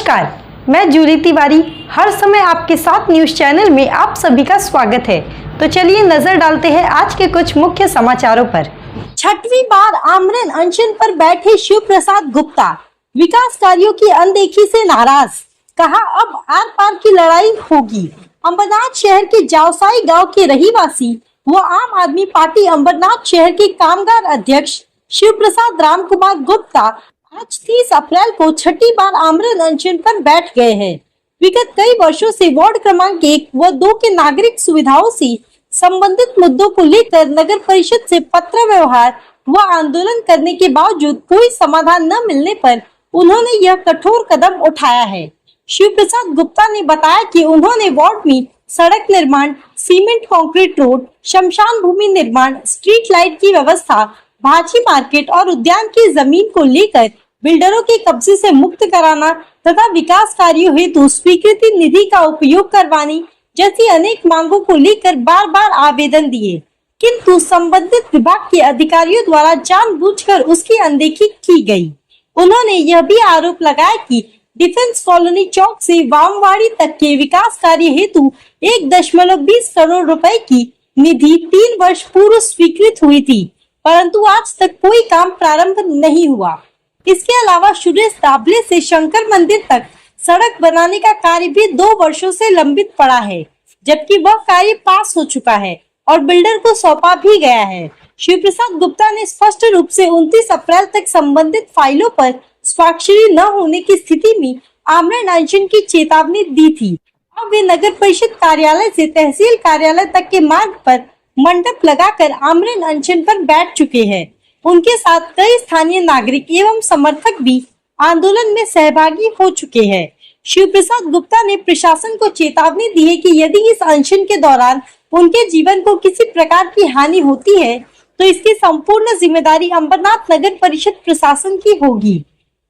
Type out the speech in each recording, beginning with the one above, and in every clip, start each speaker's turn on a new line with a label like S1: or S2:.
S1: नमस्कार, मैं जूली तिवारी। हर समय आपके साथ न्यूज चैनल में आप सभी का स्वागत है। तो चलिए नजर डालते हैं आज के कुछ मुख्य समाचारों पर। छठवीं बार आमरण अनशन पर बैठे शिव प्रसाद गुप्ता, विकास कार्यों की अनदेखी से नाराज, कहा अब आर पार की लड़ाई होगी। अंबरनाथ शहर के जावसाई गांव के रहीवासी व आम आदमी पार्टी अंबरनाथ शहर के कामगार अध्यक्ष शिव प्रसाद राम कुमार गुप्ता आज 30 अप्रैल को छठी बार आमरण अनशन पर बैठ गए हैं। विगत कई वर्षों से वार्ड क्रमांक 1 व 2 के नागरिक सुविधाओं से संबंधित मुद्दों को लेकर नगर परिषद से पत्र व्यवहार व आंदोलन करने के बावजूद कोई समाधान न मिलने पर उन्होंने यह कठोर कदम उठाया है। शिव प्रसाद गुप्ता ने बताया कि उन्होंने वार्ड में सड़क निर्माण, सीमेंट कंक्रीट रोड, शमशान भूमि निर्माण, स्ट्रीट लाइट की व्यवस्था, भाजी मार्केट और उद्यान की जमीन को लेकर बिल्डरों के कब्जे से मुक्त कराना तथा विकास कार्यों हेतु स्वीकृति निधि का उपयोग करवाने जैसी अनेक मांगों को लेकर बार बार आवेदन दिए, किंतु संबंधित विभाग के अधिकारियों द्वारा जानबूझकर उसकी अनदेखी की गई। उन्होंने यह भी आरोप लगाया कि डिफेंस कॉलोनी चौक से वामवाड़ी तक के विकास कार्य हेतु 1.20 करोड़ रुपए की निधि 3 वर्ष पूर्व स्वीकृत हुई थी, परंतु आज तक कोई काम प्रारंभ नहीं हुआ। इसके अलावा सुरेश दाबले से शंकर मंदिर तक सड़क बनाने का कार्य भी 2 वर्षों से लंबित पड़ा है, जबकि वह कार्य पास हो चुका है और बिल्डर को सौंपा भी गया है। शिव प्रसाद गुप्ता ने स्पष्ट रूप से 29 अप्रैल तक संबंधित फाइलों पर स्वाक्षरी न होने की स्थिति में आमरण अनशन की चेतावनी दी थी। अब वे नगर परिषद कार्यालय से तहसील कार्यालय तक के मार्ग पर मंडप लगाकर आमरण अनशन पर बैठ चुके हैं। उनके साथ कई स्थानीय नागरिक एवं समर्थक भी आंदोलन में सहभागी हो चुके हैं। शिव प्रसाद गुप्ता ने प्रशासन को चेतावनी दी है कि यदि इस अनशन के दौरान उनके जीवन को किसी प्रकार की हानि होती है तो इसकी संपूर्ण जिम्मेदारी अंबरनाथ नगर परिषद प्रशासन की होगी।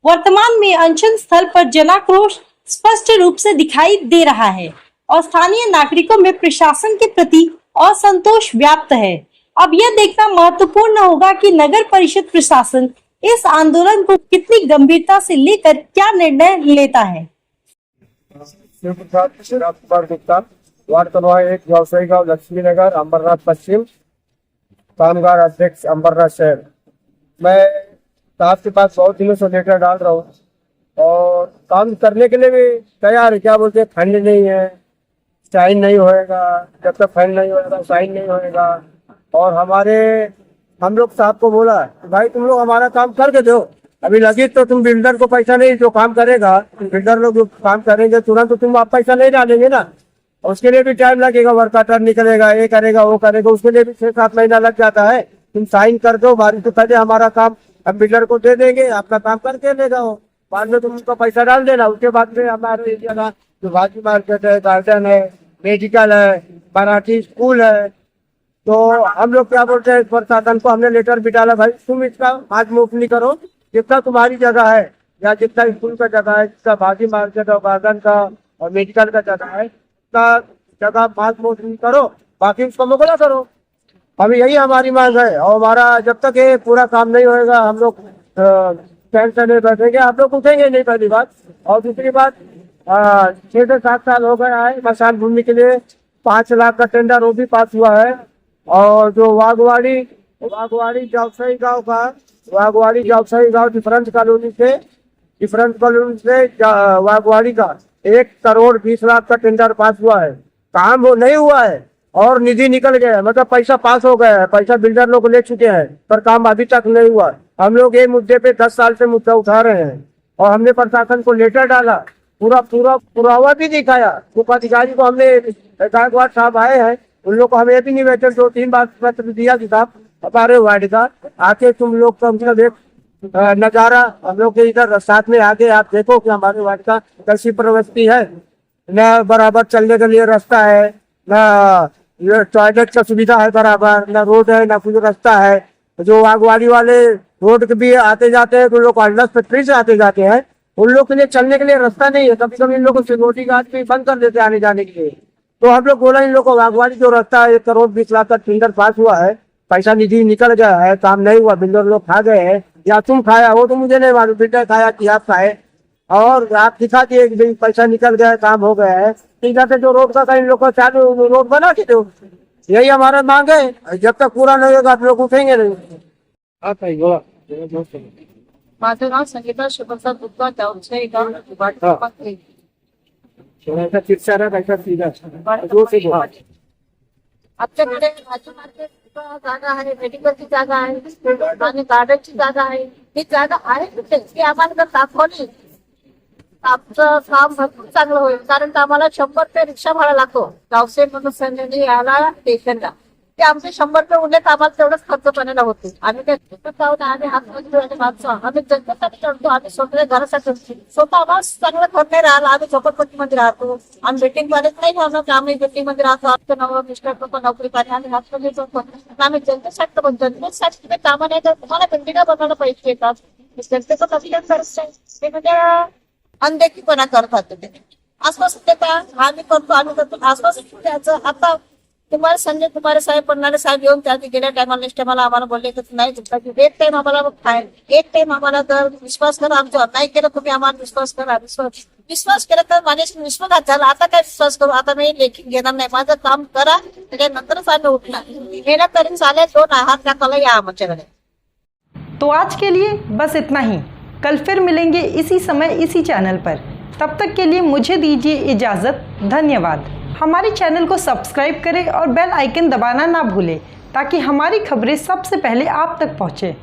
S1: वर्तमान में अनशन स्थल पर जनाक्रोश स्पष्ट रूप से दिखाई दे रहा है और स्थानीय नागरिकों में प्रशासन के प्रति असंतोष व्याप्त है। अब यह देखना महत्वपूर्ण होगा कि नगर परिषद प्रशासन इस आंदोलन को कितनी गंभीरता से लेकर क्या निर्णय लेता है।
S2: शिव प्रसाद राम कुमार गुप्ता, वार्ड क्रमांक 1, जावसाई गांव, लक्ष्मी नगर, अंबरनाथ पश्चिम, कामगार अध्यक्ष अंबरनाथ शहर। मैं साहब के पास बहुत दिनों से लेटर डाल रहा हूँ और काम करने के लिए भी तैयार है। क्या बोलते हैं, फंड नहीं है, साइन नहीं होएगा, जब तक फंड नहीं होएगा साइन नहीं होएगा। और हम लोग साहब को बोला भाई तुम लोग हमारा काम करके दो, अभी लगी तो तुम बिल्डर को पैसा नहीं, जो काम करेगा बिल्डर लोग जो काम करेंगे तुरंत तो तुम आप पैसा नहीं डालेंगे ना, उसके लिए भी टाइम लगेगा, वर्कर निकलेगा, ये करेगा वो करेगा, उसके लिए भी 6-7 महीना लग जाता है। तुम साइन कर दो, बारिश से पहले हमारा काम हम बिल्डर को दे देंगे, आपका काम करके लेगा वो, बाद में तुम उनका पैसा डाल देना। उसके बाद में हमारे एरिया का जो भाजी मार्केट है, गार्डन है, मेडिकल है, मराठी स्कूल है, तो हम लोग क्या बोलते हैं प्रशासन को, हमने लेटर भी डाला भाई तुम इसका हाथ मुफ्त नहीं करो, जितना तुम्हारी जगह है या जितना स्कूल का जगह है, जितना भाजी मार्केट और गार्डन का और मेडिकल का जगह है, उसका जगह हाथ मुफ्त नहीं करो, बाकी उसको मुगला करो। अभी यही हमारी मांग है और हमारा जब तक ये पूरा काम नहीं होएगा हम लोग फैन से नहीं बैठेंगे, आप लोग उठेंगे नहीं, पहली बात। और दूसरी बात 6 से 7 साल हो गया है शमशान भूमि के लिए 5 लाख का टेंडर वो भी पास हुआ है। और जो वाघवाड़ी जावसाई गांव डिफरेंस कॉलोनी से वाघवाड़ी का 1 करोड़ 20 लाख का टेंडर पास हुआ है। काम वो नहीं हुआ है और निधि निकल गया है, मतलब पैसा पास हो गया है, पैसा बिल्डर लोग ले चुके हैं, पर काम अभी तक नहीं हुआ। हम लोग ये मुद्दे पे 10 साल से मुद्दा उठा रहे हैं और हमने प्रशासन को लेटर डाला, पूरा पुरावा भी दिखाया। उपाधिकारी को हमने गायकवाड़ साहब आए हैं, उन लोग को हमें ये भी निवेदन 2-3 बार पत्र दिया कि साहब हमारे वार्ड का आके तुम लोग कम से कम एक नजारा हम लोग के इधर साथ में आके आप देखो कि हमारे वार्ड का कैसी प्रवृत्ति है, न बराबर चलने के लिए रास्ता है, न टॉयलेट का सुविधा है बराबर, न रोड है, न कुछ रास्ता है। जो वाघवाड़ी वाले रोड के भी आते जाते हैं तो लोग अंडस फैक्ट्री से आते जाते हैं, उन लोग के लिए चलने के लिए रास्ता नहीं है। कभी कभी इन लोगों को सिक्योरिटी गार्ड भी बंद कर देते आने जाने के लिए। तो हम लोग बोला इन लोग को वाघवाड़ी जो रास्ता है 1 करोड़ 20 लाख का टेंडर पास हुआ है, पैसा निधि निकल गया है, काम नहीं हुआ, बिल्डर लोग खा गए हैं, या तुम खाया वो तो मुझे नहीं मालूम, बिल्डर खाया कि आप खाए, और आप दिखा दिए कि भाई पैसा निकल गया है, काम हो गया है, तो जाते जो रोड का कहीं लोग को चालू रोड बना के दो, यही हमारा मांग है। जब तक पूरा नहीं होगा आप लोग उठेंगे नहीं।
S3: माझं नाव संगीता शिवप्रसाद गुप्ता जावचे गाव
S2: ऐसा चिरचारा कैसा सीधा जोर से बोला।
S3: आमच्याकडे भाजी मार्केट जागा आहे, मेडिकलची जागा आहे आणि गार्डनची जागा आहे. ही जागा आहे कुठे ती आम्हाला जर दाखवली आमचं काम भरपूर चांगलं होईल. कारण का आम्हाला 100 रुपये रिक्षा भाडा लागतो गावसे म्हणून संजय याला स्टेशनला. ते आमचे 100 रुपये उरले तर आम्हाला तेवढंच खर्च पाण्याला होते. आम्ही ते जाऊन आम्ही हात आणि मागचा आम्ही जनतेसाठी चढतो. आम्ही स्वतः घरासाठी स्वतः आम्हाला चांगलं घर नाही राहिलं. आम्ही झोपडपट्टीमध्ये राहतो. आम्ही बिल्डिंग मध्ये नाही राहणार की आम्ही बिल्डिंग मध्ये राहतो. आमचं नवं मिस्टर पण नोकरी पाणी आम्ही हात घेतो. आम्ही जनतेसाठी पण जनतेसाठी तुम्ही कामं नाही तर तुम्हाला बिल्डिंग बनवायला पैसे येतात. जनतेचं कमी ते म्हणजे अनदेखीपणा करतात. ते आसपास देता आम्ही करतो आम्ही करतो आसपास त्याचं. आता तुम्हाला संजय कुमार साहेब पन्नाडे साहेब येऊन त्या गेल्या टायमाला नेक्स्ट टायमाला आम्हाला बोलले की नाही एक टाइम आम्हाला एक टाइम आम्हाला तर विश्वास करा. आमचा नाही केलं तुम्ही आम्हाला विश्वास करा. विश्वास केला तर माझ्याशी विश्वासघात झाला. आता काय विश्वास करू. आता मी लेखी घेणार नाही. माझं काम करा त्याच्यानंतरच आम्ही उठणार. मेहनत तरी चालेल 2 हात टाकायला या आमच्याकडे.
S1: तो आज के लिए बस इतना ही। कल फिर मिलेंगे इसी समय इसी चैनल पर। तब तक के लिए मुझे दीजिए इजाज़त। धन्यवाद। हमारे चैनल को सब्सक्राइब करें और बेल आइकन दबाना ना भूलें ताकि हमारी खबरें सबसे पहले आप तक पहुँचें।